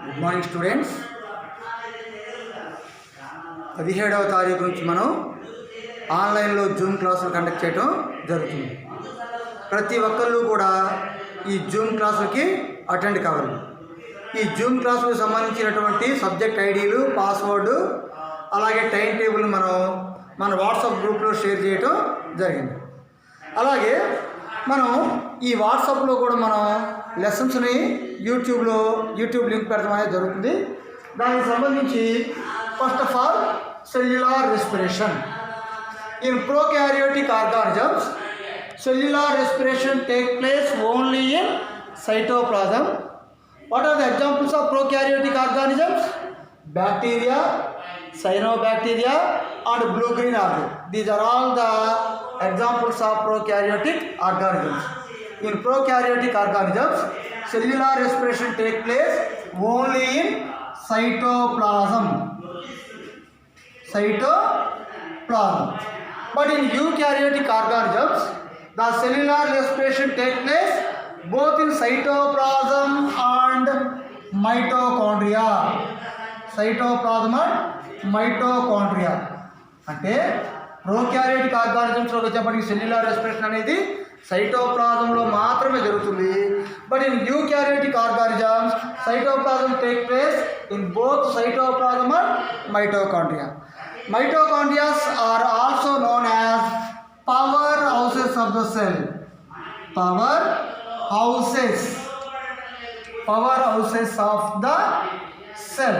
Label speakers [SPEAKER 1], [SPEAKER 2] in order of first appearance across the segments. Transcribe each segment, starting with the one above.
[SPEAKER 1] Good morning students. 17వ తారీఖు నుంచి మనం ఆన్లైన్లో జూమ్ క్లాసులు కండక్ట్ చేయడం జరుగుతుంది. ప్రతి ఒక్కళ్ళు కూడా ఈ జూమ్ క్లాసులకి అటెండ్ కావాలి. ఈ జూమ్ క్లాసులకు సంబంధించినటువంటి సబ్జెక్ట్ ఐడీలు, పాస్వర్డు, అలాగే టైం టేబుల్ మన వాట్సాప్ గ్రూప్లో షేర్ చేయడం జరిగింది. అలాగే మనం ఈ వాట్సాప్లో కూడా మనం లెసన్స్ని యూట్యూబ్ లింక్ పెడతాం అనేది జరుగుతుంది. దానికి సంబంధించి first of all cellular respiration. In prokaryotic organisms, cellular respiration take place only in cytoplasm. What are the examples of prokaryotic organisms? Bacteria, cyanobacteria and blue-green algae. These are all the examples of prokaryotic organisms. In prokaryotic organisms, cellular respiration take place only in cytoplasm. But in eukaryotic organisms, the cellular respiration take place both in cytoplasm and mitochondria. అంటే prokaryotic ఆర్గానిజమ్స్లో వచ్చేప్పటికి cellular respiration అనేది సైటోప్లాజంలో మాత్రమే జరుగుతుంది. But in eukaryotic organisms cytoplasm take place in both cytoplasm and mitochondria. Mitochondria are also known as powerhouses of the cell. Powerhouses of the cell.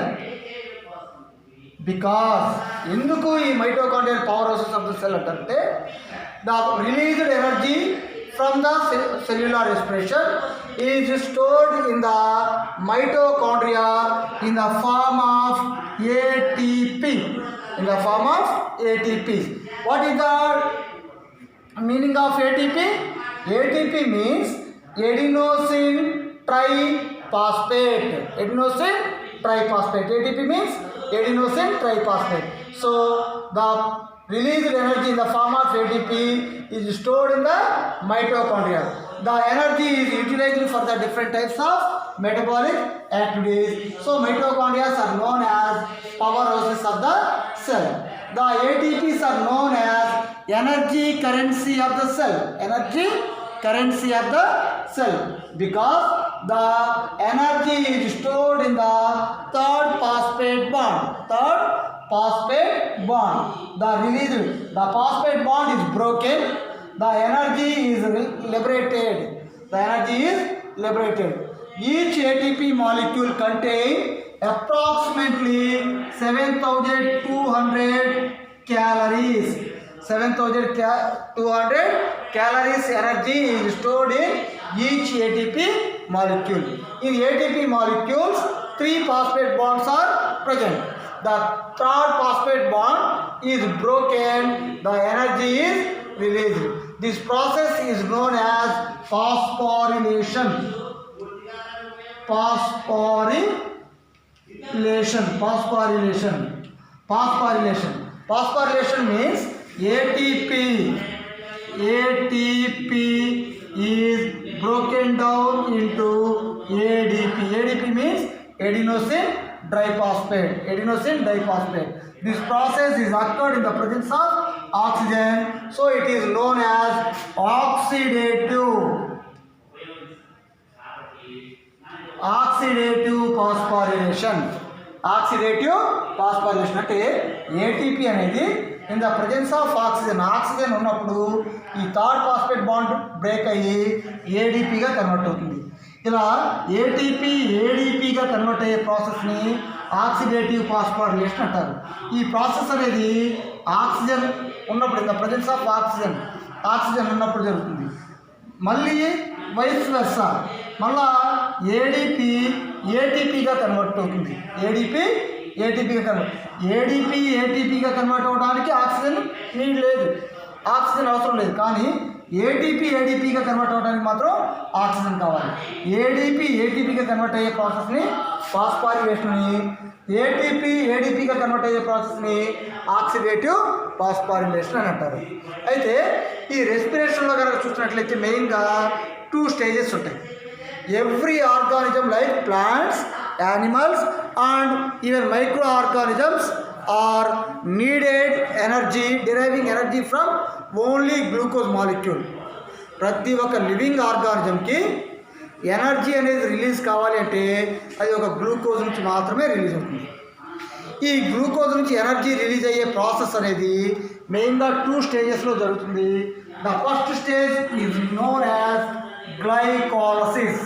[SPEAKER 1] Because ఎందుకు ఈ mitochondrial power houses of the cell అంటే the released energy from the cellular respiration is stored in the mitochondria in the form of ATP. What is the meaning of ATP? ATP means adenosine triphosphate. ATP means adenosine triphosphate. So the released energy in the form of ATP is stored in the mitochondria. The energy is utilized for the different types of metabolic activities. So mitochondria are known as powerhouses of the cell. The ATPs are known as energy currency of the cell. Because the energy is stored in the third phosphate bond. The phosphate bond is broken. The energy is liberated. Each ATP molecule contains approximately 7,200 calories. 7,200 calories energy is stored in each ATP molecule. In ATP molecules, 3 phosphate bonds are present. The third phosphate bond is broken. The energy is released. This process is known as phosphorylation. Phosphorylation means ATP is broken down into ADP. ADP means adenosine diphosphate. This process is occurred in the presence of oxygen, so it is known as oxidative phosphorylation. అంటే ATP అనేది in the presence of oxygen ఉన్నప్పుడు ఈ third phosphate bond break అయ్యి ADPగా convert అవుతుంది. ఇలా ADPగా convert అయ్యే ప్రాసెస్ని oxidative phosphorylation అంటారు. ఈ ప్రాసెస్ అనేది ఆక్సిజన్ ఉన్నప్పుడు in the presence of oxygen ఉన్నప్పుడు జరుగుతుంది. మళ్ళీ వైస్ వెర్సా మళ్ళా ATPగా కన్వర్ట్ అవుతుంది. ATPగా కన్వర్ట్ అవ్వడానికి ఆక్సిజన్ నీడ్ లేదు, ఆక్సిజన్ అవసరం లేదు. కానీ ADPగా కన్వర్ట్ అవ్వడానికి మాత్రం ఆక్సిజన్ కావాలి. ATPగా కన్వర్ట్ అయ్యే ప్రాసెస్ని ఫాస్ఫోరిలేషన్, ADPగా కన్వర్ట్ అయ్యే ప్రాసెస్ని ఆక్సిడేటివ్ ఫాస్ఫోరిలేషన్ అని అంటారు. అయితే ఈ రెస్పిరేషన్లో కనుక చూసినట్లయితే మెయిన్గా 2 స్టేజెస్ ఉంటాయి. every organism like plants, animals and even microorganisms are needed energy, deriving energy from only glucose molecule. ప్రతి ఒక్క లివింగ్ ఆర్గానిజంకి ఎనర్జీ అనేది రిలీజ్ కావాలి అంటే అది ఒక గ్లూకోజ్ నుంచి మాత్రమే రిలీజ్ అవుతుంది. ఈ గ్లూకోజ్ నుంచి ఎనర్జీ రిలీజ్ అయ్యే ప్రాసెస్ అనేది మెయిన్గా 2 స్టేజెస్లో జరుగుతుంది. The first stage is known as glycolysis.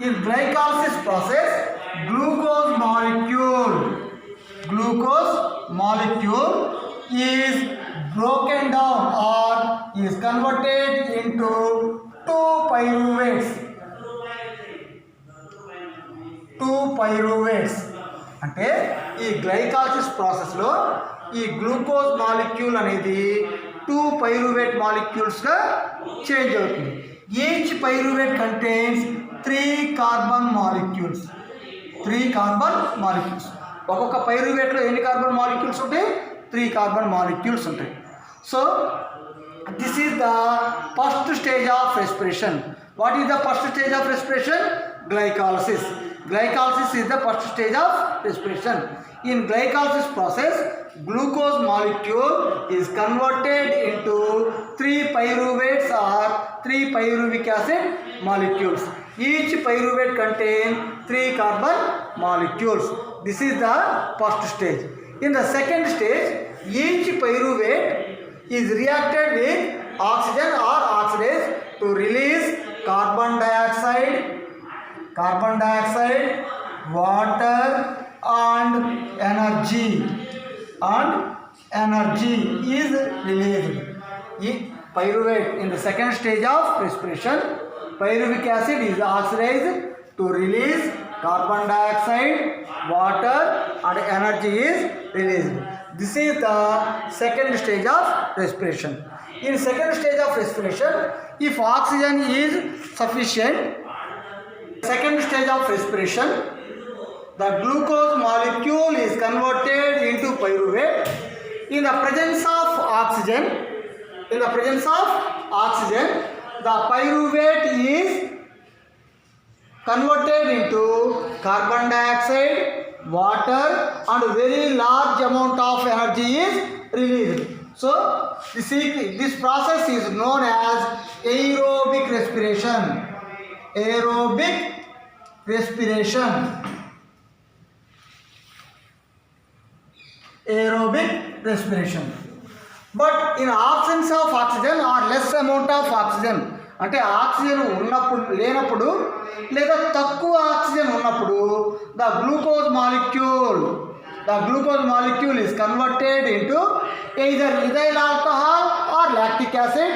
[SPEAKER 1] In glycolysis process, glucose molecule is broken down or is converted into 2 pyruvates. అంటే ఈ గ్లైకాలసిస్ ప్రాసెస్లో ఈ గ్లూకోజ్ మాలిక్యూల్ అనేది 2 పైరువేట్ మాలిక్యూల్స్గా చేంజ్ అవుతుంది. Each pyruvate contains 3 carbon molecules. ఒక్కొక్క పైరువేట్లో ఎన్ని కార్బన్ మాలిక్యూల్స్ ఉంటాయి? 3 carbon molecules ఉంటాయి. So this is the first stage of respiration. What is the first stage of respiration? Glycolysis is the first stage of respiration. In glycolysis process, glucose molecule is converted into 3 pyruvates or 3 pyruvic acid molecules. Each pyruvate contains 3 carbon molecules. This is the first stage. In the second stage, each pyruvate is reacted with oxygen or oxidase to release carbon dioxide, water and energy is released. Pyruvate in the second stage of respiration, pyruvic acid is oxidized to release carbon dioxide, water and energy is released. This is the second stage of respiration. In second stage of respiration, if oxygen is sufficient, second stage of respiration, the glucose molecule is converted into pyruvate. In the presence of oxygen, the pyruvate is converted into carbon dioxide, water and very large amount of energy is released. So this process is known as aerobic respiration. But in absence of oxygen or less amount of oxygen, అంటే oxygen ఉన్నప్పుడు లేనప్పుడు లేదా తక్కువ oxygen ఉన్నప్పుడు the glucose molecule is converted into either ethyl alcohol or lactic acid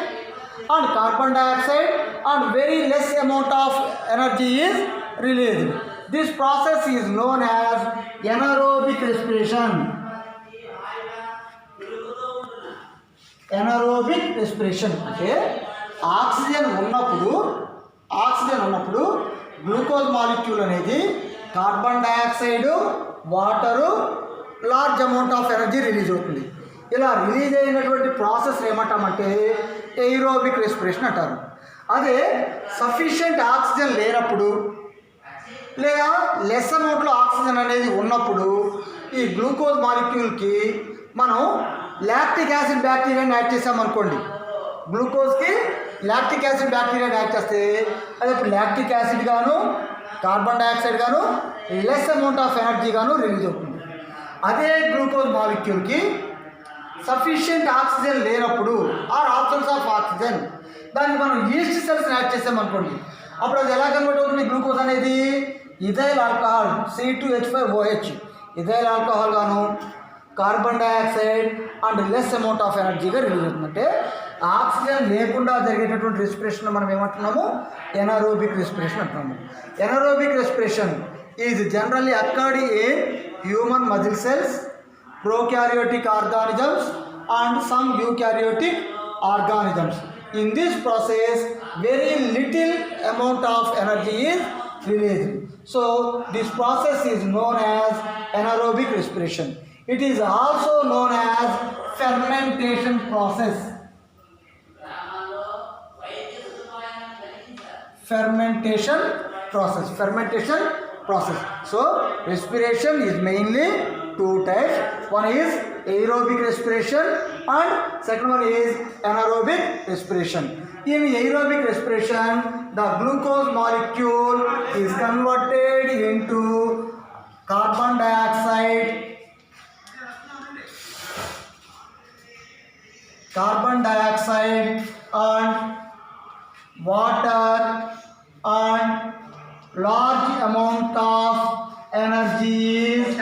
[SPEAKER 1] and carbon dioxide and very less amount of energy is released. This process is known as anaerobic respiration. అంటే oxygen ఉన్నప్పుడు glucose molecule అనేది carbon dioxide, water, large amount of energy release అవుతుంది. ఇలా release అయినటువంటి process ఏమంటామంటే aerobic respiration అంటారు. అదే sufficient oxygen లేనప్పుడు లేదా లెస్ అమౌంట్లో ఆక్సిజన్ అనేది ఉన్నప్పుడు ఈ గ్లూకోజ్ మాలిక్యూల్కి మనం లాక్టిక్ యాసిడ్ బ్యాక్టీరియాని యాడ్ చేసామనుకోండి. గ్లూకోజ్కి లాక్టిక్ యాసిడ్ బ్యాక్టీరియాని యాడ్ చేస్తే అది ఇప్పుడు లాక్టిక్ యాసిడ్ గాను, కార్బన్ డయాక్సైడ్ గాను, లెస్ అమౌంట్ ఆఫ్ ఎనర్జీ గాను రిలీజ్ అవుతుంది. అదే గ్లూకోజ్ మాలిక్యూల్కి సఫిషియెంట్ ఆక్సిజన్ లేనప్పుడు ఆర్ ఆబ్సెన్స్ ఆఫ్ ఆక్సిజన్ దానికి మనం ఈస్ట్ సెల్స్ని యాడ్ చేసామనుకోండి. అప్పుడు అది ఎలా కన్వర్ట్ అవుతుంది? గ్లూకోజ్ అనేది ethyl alcohol C2H5OH ethyl alcohol గాను, carbon dioxide and less amount of ఎనర్జీగా రిలీజ్ అవుతుందంటే ఆక్సిజన్ లేకుండా జరిగేటటువంటి రెస్పిరేషన్ మనం ఏమంటున్నాము? ఎనారోబిక్ రెస్పిరేషన్ అంటున్నాము. Anaerobic respiration is generally occurred in human muscle cells, prokaryotic organisms and some eukaryotic organisms. In this process, very little amount of energy is released. So, this process is known as anaerobic respiration. It is also known as fermentation process. fermentation process. So respiration is mainly two types. One is aerobic respiration and second one is anaerobic respiration. In aerobic respiration, the glucose molecule is converted into carbon dioxide and water, and large amount of energy is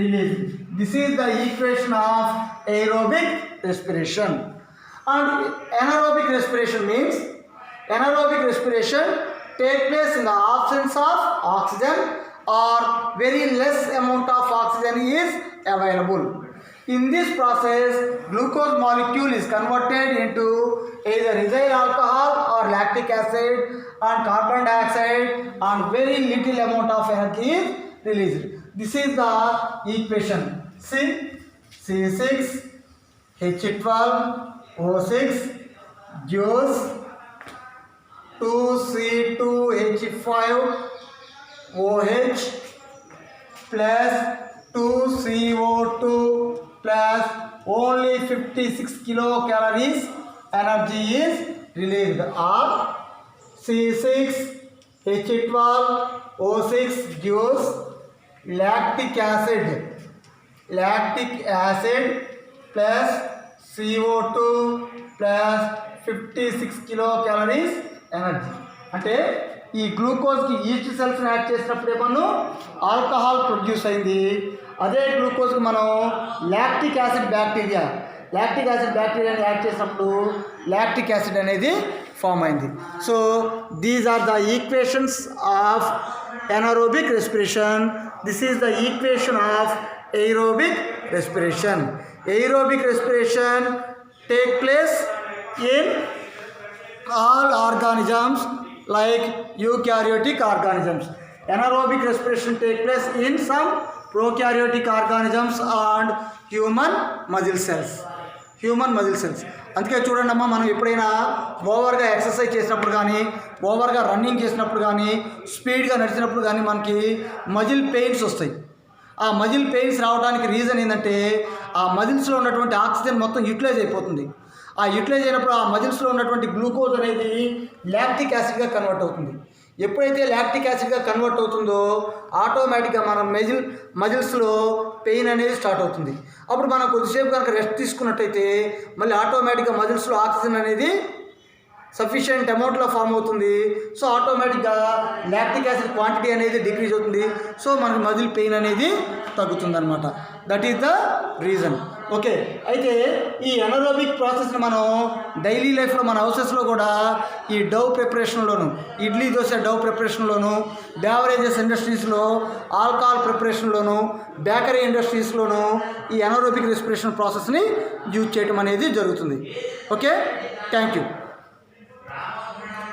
[SPEAKER 1] released. This is the equation of aerobic respiration. And anaerobic respiration means take place in the absence of oxygen or very less amount of oxygen is available. In this process, glucose molecule is converted into either ethyl alcohol or lactic acid and carbon dioxide, and very little amount of energy is released. This is the equation. C6H12O6 gives 2C2H5OH plus 2CO2 plus only 56 kilocalories energy is released. Or C6H12O6 gives lactic acid plus CO2 plus 56 kilocalories energy. అంటే ఈ గ్లూకోజ్కి east సెల్స్ని add చేసినప్పుడు ఏమన్నా alcohol produce అయింది. అదే గ్లూకోజ్కి మనం lactic acid బ్యాక్టీరియాని add చేసినప్పుడు లాక్టిక్ యాసిడ్ అనేది ఫామ్ అయింది. So these are the equations of anaerobic respiration. This is the equation of aerobic respiration. Aerobic respiration take place in all organisms like eukaryotic organisms. Anaerobic respiration take place in some prokaryotic organisms and human muscle cells. అందుకే చూడండి అమ్మా, మనం ఎప్పుడైనా ఓవర్గా exercise చేసినప్పుడు కానీ, ఓవర్గా running చేసినప్పుడు కానీ, స్పీడ్గా నడిచినప్పుడు కానీ మనకి మజిల్ పెయిన్స్ వస్తాయి. ఆ మజిల్ పెయిన్స్ రావడానికి రీజన్ ఏంటంటే ఆ మజిల్స్లో ఉన్నటువంటి ఆక్సిజన్ మొత్తం యూటిలైజ్ అయిపోతుంది. ఆ యూటిలైజ్ అయినప్పుడు ఆ మజిల్స్లో ఉన్నటువంటి గ్లూకోజ్ అనేది లాక్టిక్ యాసిడ్గా కన్వర్ట్ అవుతుంది. ఎప్పుడైతే లాక్టిక్ యాసిడ్గా కన్వర్ట్ అవుతుందో ఆటోమేటిక్గా మన మజిల్స్లో పెయిన్ అనేది స్టార్ట్ అవుతుంది. అప్పుడు మనం కొద్దిసేపు కనుక రెస్ట్ తీసుకున్నట్టయితే మళ్ళీ ఆటోమేటిక్గా మజిల్స్లో ఆక్సిజన్ అనేది సఫిషియెంట్ అమౌంట్లో ఫామ్ అవుతుంది. సో ఆటోమేటిక్గా లాక్టిక్ యాసిడ్ క్వాంటిటీ అనేది డిక్రీజ్ అవుతుంది. సో మనకి మజిల్ పెయిన్ అనేది తగ్గుతుంది అనమాట. That is the reason. Okay, అయితే ఈ ఎనరోబిక్ ప్రాసెస్ని మనం డైలీ లైఫ్లో మన హౌసెస్లో కూడా ఈ డవ్ ప్రిపరేషన్లోను, ఇడ్లీ దోశ డవ్ ప్రిపరేషన్లోను, బేవరేజెస్ ఇండస్ట్రీస్లో ఆల్కహాల్ ప్రిపరేషన్లోను, బేకరీ ఇండస్ట్రీస్లోను ఈ ఎనరోబిక్ రెస్పిరేషన్ ప్రాసెస్ని యూజ్ చేయడం అనేది జరుగుతుంది. Okay, thank you.